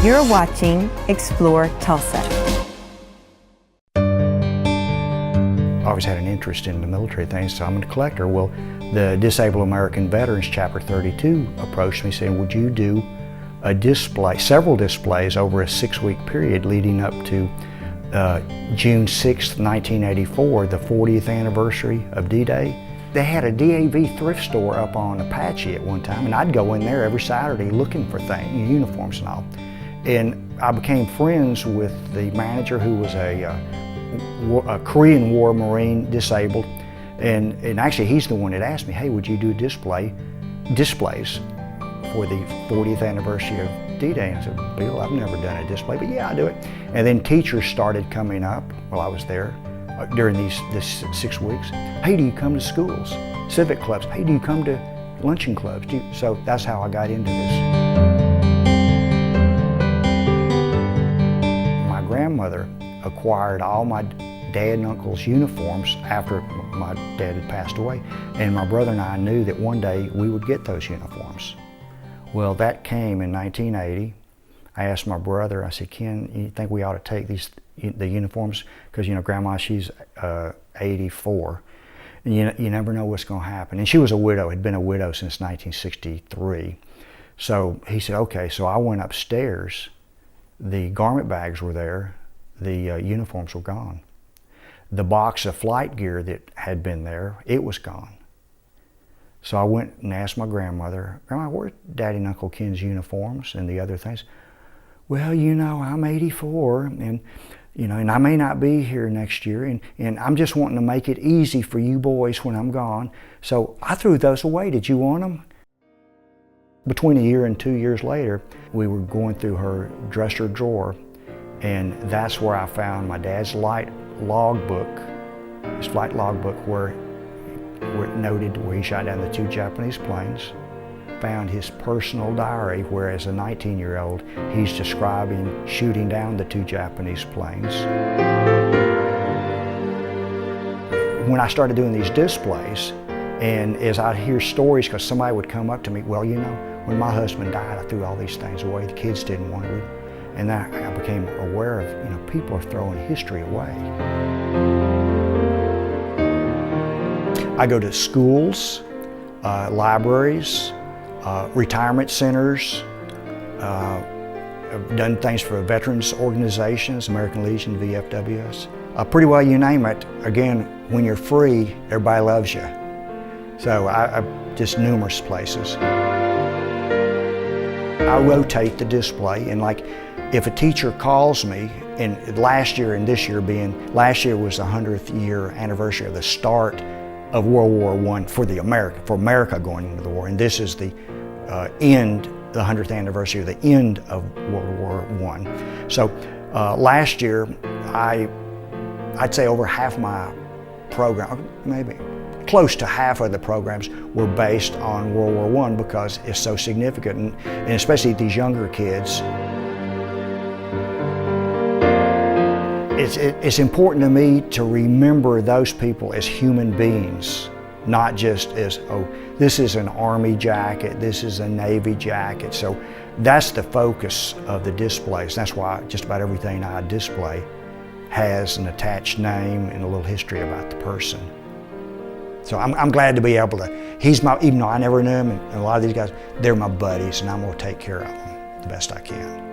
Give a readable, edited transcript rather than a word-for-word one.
You're watching Explore Tulsa. I always had an interest in the military things, so I'm a collector. Well, the Disabled American Veterans Chapter 32 approached me saying, would you do a display, several displays over a 6-week period leading up to June 6th, 1984, the 40th anniversary of D-Day. They had a DAV thrift store up on Apache at one time, and I'd go in there every Saturday looking for things, uniforms and all. And I became friends with the manager, who was a Korean War Marine, disabled, and actually he's the one that asked me, hey, would you do displays for the 40th anniversary of D-Day? And I said, Bill, I've never done a display, but yeah, I'll do it. And then teachers started coming up while I was there during this 6 weeks. Hey, do you come to schools? Civic clubs. Hey, do you come to luncheon clubs? So that's how I got into this. My grandmother acquired all my dad and uncle's uniforms after my dad had passed away. And my brother and I knew that one day we would get those uniforms. Well, that came in 1980. I asked my brother, I said, Ken, you think we ought to take the uniforms? Because, Grandma, she's 84. And you never know what's going to happen. And she was a widow, had been a widow since 1963. So he said, okay. So I went upstairs. The garment bags were there. The uniforms were gone. The box of flight gear that had been there, it was gone. So I went and asked my grandmother, Grandma, where's Daddy and Uncle Ken's uniforms and the other things? Well, I'm 84, and and I may not be here next year, and I'm just wanting to make it easy for you boys when I'm gone. So I threw those away. Did you want them? Between a year and 2 years later, we were going through her dresser drawer, and that's where I found my dad's flight logbook, where it noted where he shot down the 2 Japanese planes. Found his personal diary, where as a 19-year-old, he's describing shooting down the 2 Japanese planes. When I started doing these displays, and as I'd hear stories, because somebody would come up to me, well, when my husband died, I threw all these things away. The kids didn't want it. And I became aware of, people are throwing history away. I go to schools, libraries, retirement centers. I've done things for veterans organizations, American Legion, VFWS. Pretty well you name it. Again, when you're free, everybody loves you. So I just numerous places. I rotate the display, and if a teacher calls me, and last year and this year last year was the 100th year anniversary of the start of World War I for America going into the war, and this is the end, the 100th anniversary of the end of World War I. So last year, I'd say over half my program, maybe close to half of the programs, were based on World War I because it's so significant, and especially these younger kids. It's important to me to remember those people as human beings, not just as, oh, this is an Army jacket, this is a Navy jacket. So that's the focus of the displays. That's why just about everything I display has an attached name and a little history about the person. So I'm glad to be able to, even though I never knew him, and a lot of these guys, they're my buddies, and I'm going to take care of them the best I can.